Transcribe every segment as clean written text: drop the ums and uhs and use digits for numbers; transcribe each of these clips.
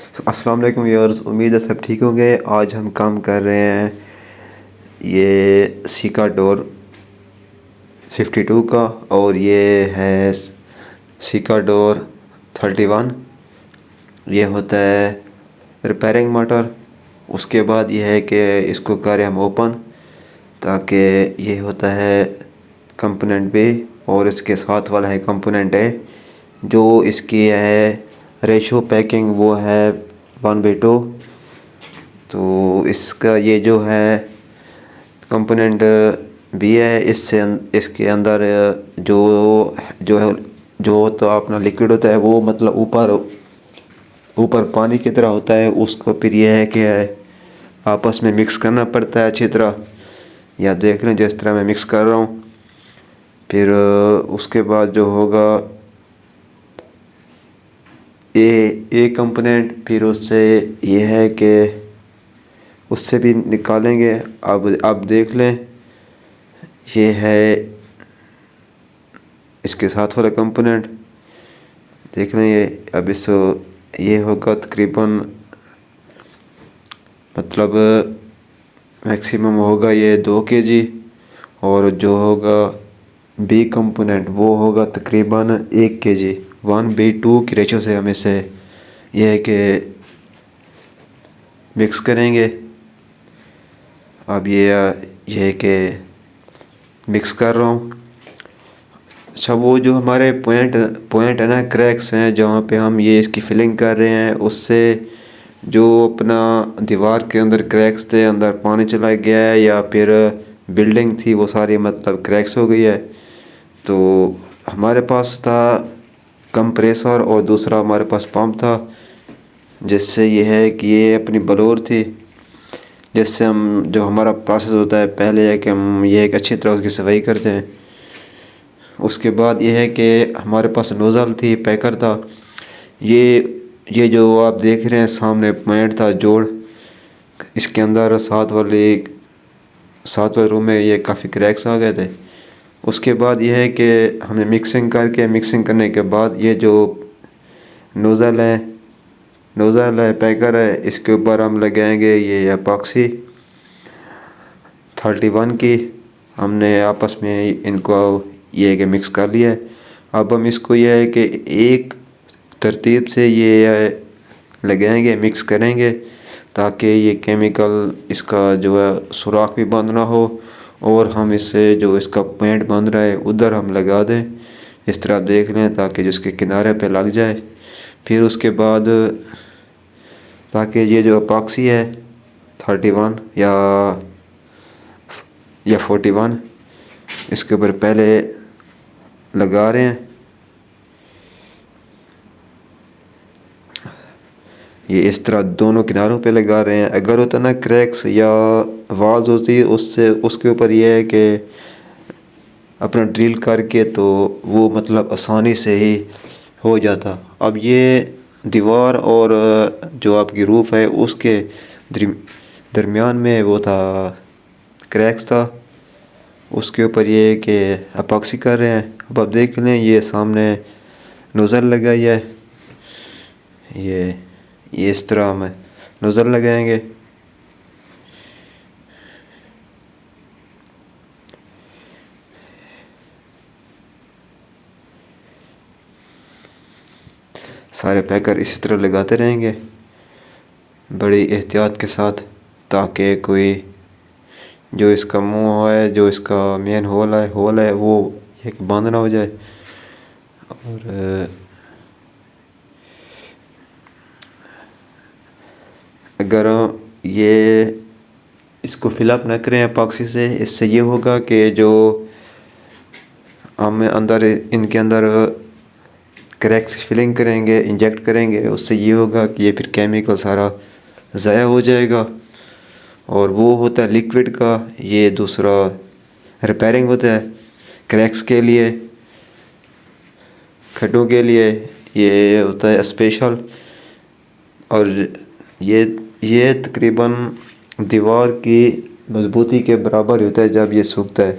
अस्सलाम वालेकुम व्यूअर्स, उम्मीद है सब ठीक होंगे। आज हम काम कर रहे हैं ये सीका डोर 52 का, और ये है सीका डोर 31। ये होता है रिपेयरिंग मोटर। उसके बाद ये है कि इसको करें हम ओपन, ताकि ये होता है कंपोनेंट बी, और इसके साथ वाला है कंपोनेंट ए। जो इसकी है रेशो पैकिंग वो है 1/2। तो इसका ये जो है कंपोनेंट बी है, इससे इसके अंदर जो जो है जो तो अपना लिक्विड होता है वो मतलब ऊपर ऊपर पानी की तरह होता है। उसको फिर ये है कि आपस में मिक्स करना पड़ता है अच्छी तरह। या देख लें जिस तरह मैं मिक्स कर रहा हूँ। फिर उसके बाद जो होगा ए कंपोनेंट, फिर उससे ये है कि उससे भी निकालेंगे। अब देख लें, ये है इसके साथ वाला कंपोनेंट। देख लें ये अब इस ये होगा तकरीबन मतलब मैक्सिमम होगा ये 2 kg। और जो होगा बी कंपोनेंट वो होगा तकरीबन 1 kg। 1/2 की रेशो से हम इसे ये है कि मिक्स करेंगे। अब ये है कि मिक्स कर रहा हूँ। अच्छा, वो जो हमारे पॉइंट है ना, क्रैक्स हैं जहाँ पे हम ये इसकी फिलिंग कर रहे हैं, उससे जो अपना दीवार के अंदर क्रैक्स थे, अंदर पानी चला गया है या फिर बिल्डिंग थी वो सारी मतलब क्रैक्स हो गई है। तो हमारे पास था कंप्रेसर और दूसरा हमारे पास पंप था, जिससे ये है कि ये अपनी बलोर थी, जिससे हम जो हमारा प्रोसेस होता है पहले है कि हम ये एक अच्छी तरह उसकी सफाई करते हैं। उसके बाद ये है कि हमारे पास नोज़ल थी, पैकर था। ये जो आप देख रहे हैं सामने पॉइंट था जोड़, इसके अंदर सात वाले रूम में ये काफ़ी क्रैक्स आ गए थे। उसके बाद ये है कि हमने मिक्सिंग करने के बाद ये जो नोज़ल है पैकर है, इसके ऊपर हम लगाएंगे ये एपॉक्सी 31 की। हमने आपस में इनको ये है कि मिक्स कर लिया है। अब हम इसको ये है कि एक तरतीब से ये लगाएंगे, मिक्स करेंगे, ताकि ये केमिकल इसका जो है सुराख भी बंद ना हो, और हम इससे जो इसका पॉइंट बंद रहा है उधर हम लगा दें। इस तरह देख लें ताकि जिसके किनारे पे लग जाए। फिर उसके बाद ताकि ये जो एपॉक्सी है 31 या 41 इसके ऊपर पहले लगा रहे हैं। ये इस तरह दोनों किनारों पे लगा रहे हैं। अगर होता ना क्रैक्स या वाल्स होती, उससे उसके ऊपर ये है कि अपना ड्रिल करके तो वो मतलब आसानी से ही हो जाता। अब ये दीवार और जो आपकी रूफ है उसके दरमियान में वो था, क्रैक्स था। उसके ऊपर ये कि एपॉक्सी कर रहे हैं। अब आप देख लें ये सामने नोज़ल लगाई है। ये इस तरह हम नोज़ल लगाएंगे। सारे पैकर इसी तरह लगाते रहेंगे बड़ी एहतियात के साथ, ताकि कोई जो इसका मुंह है, जो इसका मेन होल है वो एक बंद ना हो जाए। और अगर ये इसको फिलअप न करें एपॉक्सी से, इससे ये होगा कि जो हम अंदर इनके अंदर क्रैक्स फिलिंग करेंगे, इंजेक्ट करेंगे, उससे ये होगा कि ये फिर केमिकल सारा ज़ाया हो जाएगा। और वो होता है लिक्विड का, ये दूसरा रिपेयरिंग होता है क्रैक्स के लिए, खड्डों के लिए ये होता है स्पेशल। और ये तकरीबन दीवार की मजबूती के बराबर होता है जब ये सूखता है।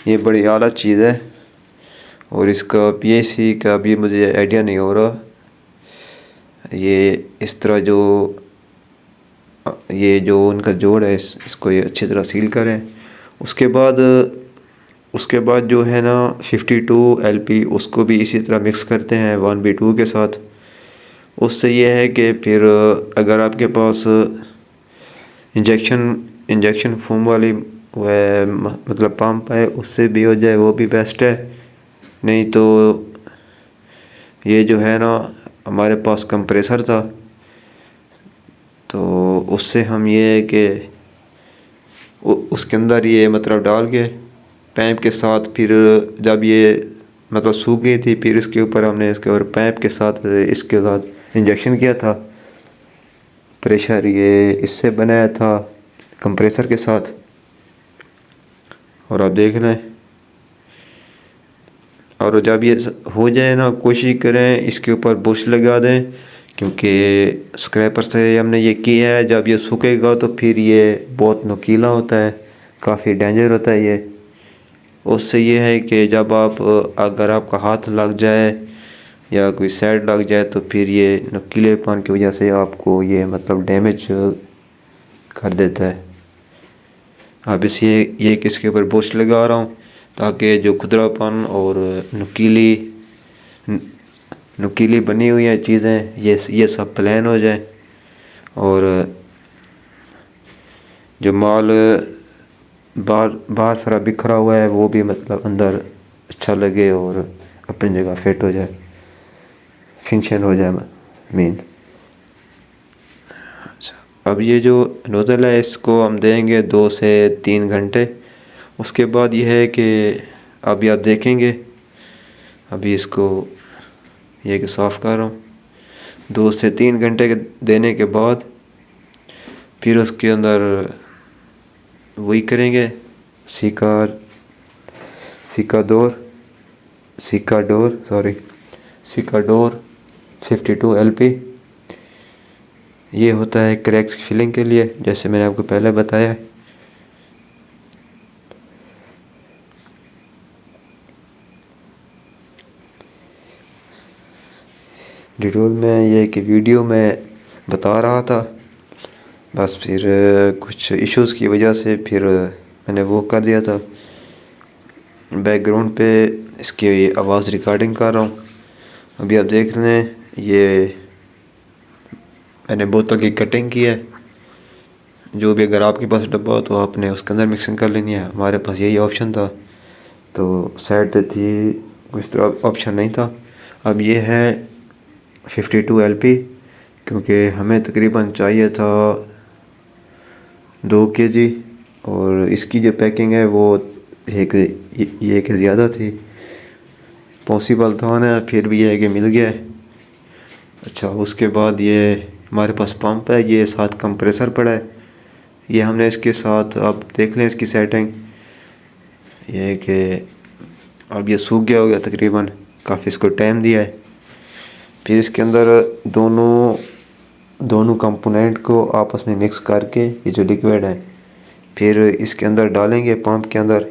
ये बड़ी आला चीज़ है, और इसका पीएसी का भी मुझे आइडिया नहीं हो रहा। ये इस तरह जो ये जो उनका जोड़ है इसको ये अच्छी तरह सील करें। उसके बाद जो है ना 52 LP उसको भी इसी तरह मिक्स करते हैं 1B2 के साथ। उससे ये है कि फिर अगर आपके पास इंजेक्शन फोम वाली वह मतलब पंप है उससे भी हो जाए वो भी बेस्ट है। नहीं तो ये जो है ना हमारे पास कंप्रेसर था तो उससे हम ये है कि उसके अंदर ये मतलब डाल के पैप के साथ फिर जब ये मतलब सूख गई थी फिर इसके ऊपर हमने इसके ऊपर पैप के साथ इसके साथ इंजेक्शन किया था। प्रेशर ये इससे बनाया था कंप्रेसर के साथ। और आप देख लें और जब ये हो जाए ना कोशिश करें इसके ऊपर बुश लगा दें क्योंकि स्क्रैपर से हमने ये किया है। जब ये सूखेगा तो फिर ये बहुत नुकीला होता है, काफ़ी डेंजर होता है ये। उससे ये है कि जब आप अगर आपका हाथ लग जाए या कोई साइड लग जाए तो फिर ये नुकीलेपन की वजह से आपको ये मतलब डैमेज कर देता है। अब इस ये किसके ऊपर बुश लगा रहा हूँ ताकि जो खुरदरापन और नुकीली बनी हुई है चीज़ें ये सब प्लेन हो जाए और जो माल बाहर सारा बिखरा हुआ है वो भी मतलब अंदर अच्छा लगे और अपनी जगह फिट हो जाए, फंक्शन हो जाए मीन। अब ये जो नोज़ल है इसको हम देंगे 2 से 3 घंटे। उसके बाद ये है कि अभी आप देखेंगे अभी इसको ये कि साफ़ कर रहा हूँ 2 से 3 घंटे के देने के बाद फिर उसके अंदर वही करेंगे सिकाडोर 52 LP। ये होता है क्रैक्स की फिलिंग के लिए जैसे मैंने आपको पहले बताया। डिटेल में ये कि वीडियो में बता रहा था बस फिर कुछ इश्यूज़ की वजह से फिर मैंने वो कर दिया था। बैकग्राउंड पे इसकी आवाज़ रिकॉर्डिंग कर रहा हूँ। अभी आप देख लें ये मैंने बोतल की कटिंग की है। जो भी अगर आपके पास डब्बा हो तो आपने उसके अंदर मिक्सिंग कर लेनी है। हमारे पास यही ऑप्शन था तो साइड पे थी, इस तरह ऑप्शन नहीं था। अब ये है 52 LP क्योंकि हमें तकरीबन चाहिए था 2 kg और इसकी जो पैकिंग है वो ये कि ज़्यादा थी, पॉसिबल था ना, फिर भी ये है कि मिल गया। अच्छा उसके बाद ये हमारे पास पंप है, ये साथ कंप्रेसर पड़ा है। ये हमने इसके साथ आप देख लें इसकी सेटिंग ये है कि अब ये सूख गया होगा तकरीबन, काफ़ी इसको टाइम दिया है। फिर इसके अंदर दोनों कंपोनेंट को आपस में मिक्स करके ये जो लिक्विड है फिर इसके अंदर डालेंगे पंप के अंदर।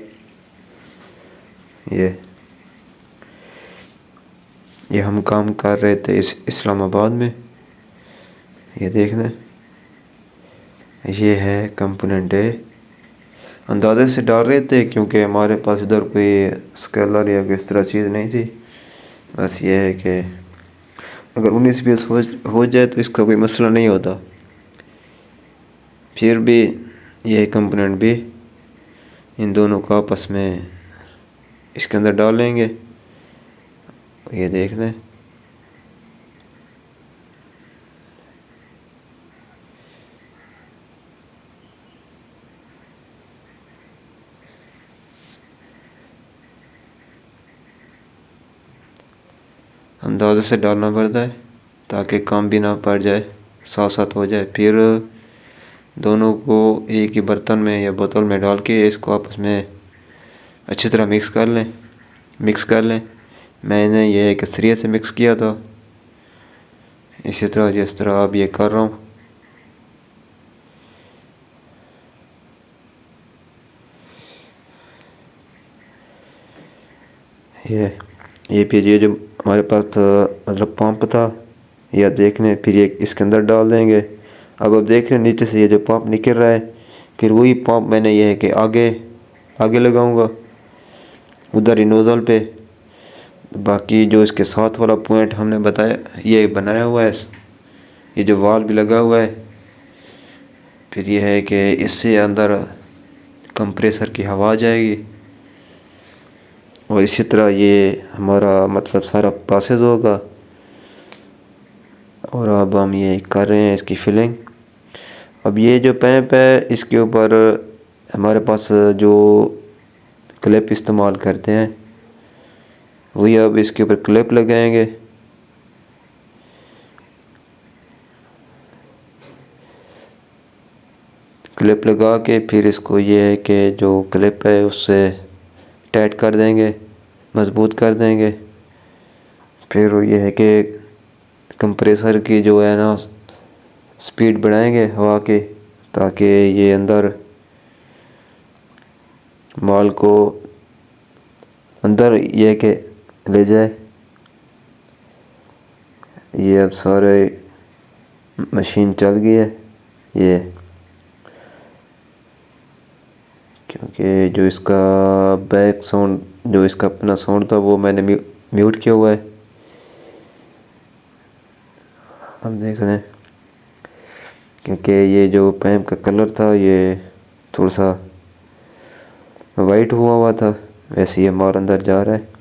ये हम काम कर रहे थे इस्लामाबाद में। ये देखना ये है कंपोनेंट है, अंदाज़े से डाल रहे थे क्योंकि हमारे पास इधर कोई स्केलर या किस तरह चीज़ नहीं थी। बस ये है कि अगर 19-20 हो जाए तो इसका कोई मसला नहीं होता। फिर भी ये कंपोनेंट भी इन दोनों को आपस में इसके अंदर डालेंगे। ये देख लें अंदाज़े से डालना पड़ता है ताकि काम भी ना पड़ जाए, साथ साथ हो जाए। फिर दोनों को एक ही बर्तन में या बोतल में डाल के इसको आपस में अच्छी तरह मिक्स कर लें। मैंने ये कचरिया से मिक्स किया था, इसी तरह जिस तरह अब ये कर रहा हूँ। ये फिर ये जो हमारे पास मतलब पंप था ये आप देख लें। फिर ये इसके अंदर डाल देंगे। अब देख रहे हैं नीचे से ये जो पंप निकल रहा है, फिर वही पंप मैंने ये है कि आगे लगाऊंगा उधर ही नोज़ल पे। बाकी जो इसके साथ वाला पॉइंट हमने बताया, ये बनाया हुआ है, ये जो वाल भी लगा हुआ है। फिर ये है कि इससे अंदर कंप्रेसर की हवा आ जाएगी और इसी तरह ये हमारा मतलब सारा प्रोसेस होगा। और अब हम ये कर रहे हैं इसकी फिलिंग। अब ये जो पैप है इसके ऊपर हमारे पास जो क्लिप इस्तेमाल करते हैं वही अब इसके ऊपर क्लिप लगाएंगे। क्लिप लगा के फिर इसको ये है कि जो क्लिप है उससे टाइट कर देंगे, मज़बूत कर देंगे। फिर ये है कि कंप्रेसर की जो है ना स्पीड बढ़ाएंगे हवा के, ताकि ये अंदर माल को अंदर ये के ले जाए। ये अब सारे मशीन चल गई है ये, क्योंकि जो इसका बैक साउंड, जो इसका अपना साउंड था वो मैंने म्यूट किया हुआ है। हम देख रहे हैं क्योंकि ये जो पैप का कलर था ये थोड़ा सा वाइट हुआ था, वैसे ये माल अंदर जा रहा है।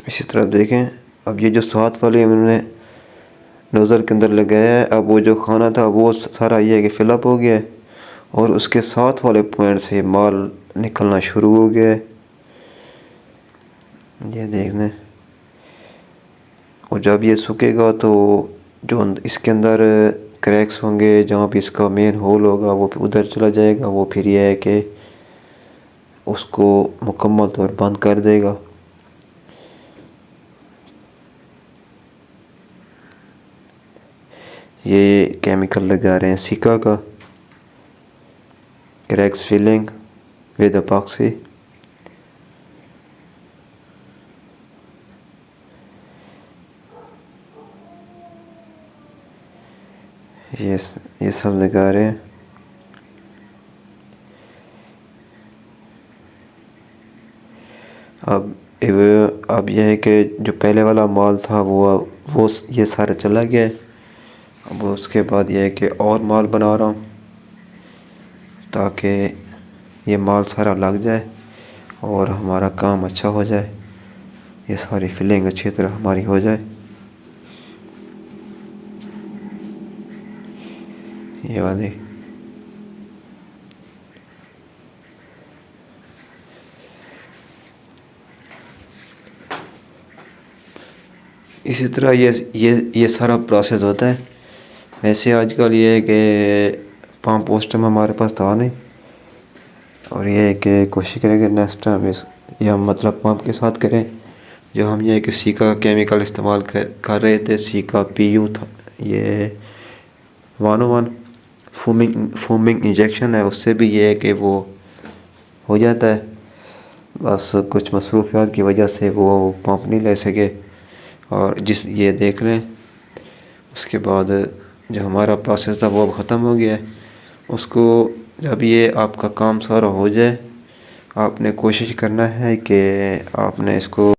इसी तरह देखें। अब ये जो साथ वाले मैंने नोज़ल के अंदर लगाया है, अब वो जो खाना था वो सारा ये है कि फिलअप हो गया है और उसके साथ वाले पॉइंट से माल निकलना शुरू हो गया है, ये देख लें। और जब ये सूखेगा तो जो इसके अंदर क्रैक्स होंगे, जहाँ भी इसका मेन होल होगा वो उधर चला जाएगा। वो फिर ये है कि उसको मुकम्मल तौर पर बंद कर देगा। ये केमिकल लगा रहे हैं सिका का, क्रैक्स फिलिंग विद एपॉक्सी। ये सब लगा रहे हैं। अब यह है कि जो पहले वाला माल था वो ये सारा चला गया है। अब उसके बाद यह है कि और माल बना रहा हूँ ताकि ये माल सारा लग जाए और हमारा काम अच्छा हो जाए, ये सारी फिलिंग अच्छी तरह हमारी हो जाए। ये वाली इसी तरह ये सारा प्रोसेस होता है। वैसे आजकल ये है कि पंप उस टाइम हमारे पास था नहीं, और ये है कि कोशिश करेंगे नेक्स्ट टाइम ये हम मतलब पंप के साथ करें। जो हम ये कि सीका केमिकल इस्तेमाल कर रहे थे, सीका PU था, ये 101 फोमिंग इंजेक्शन है, उससे भी ये है कि वो हो जाता है। बस कुछ मसरूफियात की वजह से वो पंप नहीं ले सके। और ये देख लें, उसके बाद जो हमारा प्रोसेस था वो अब ख़त्म हो गया है। उसको जब ये आपका काम सारा हो जाए, आपने कोशिश करना है कि आपने इसको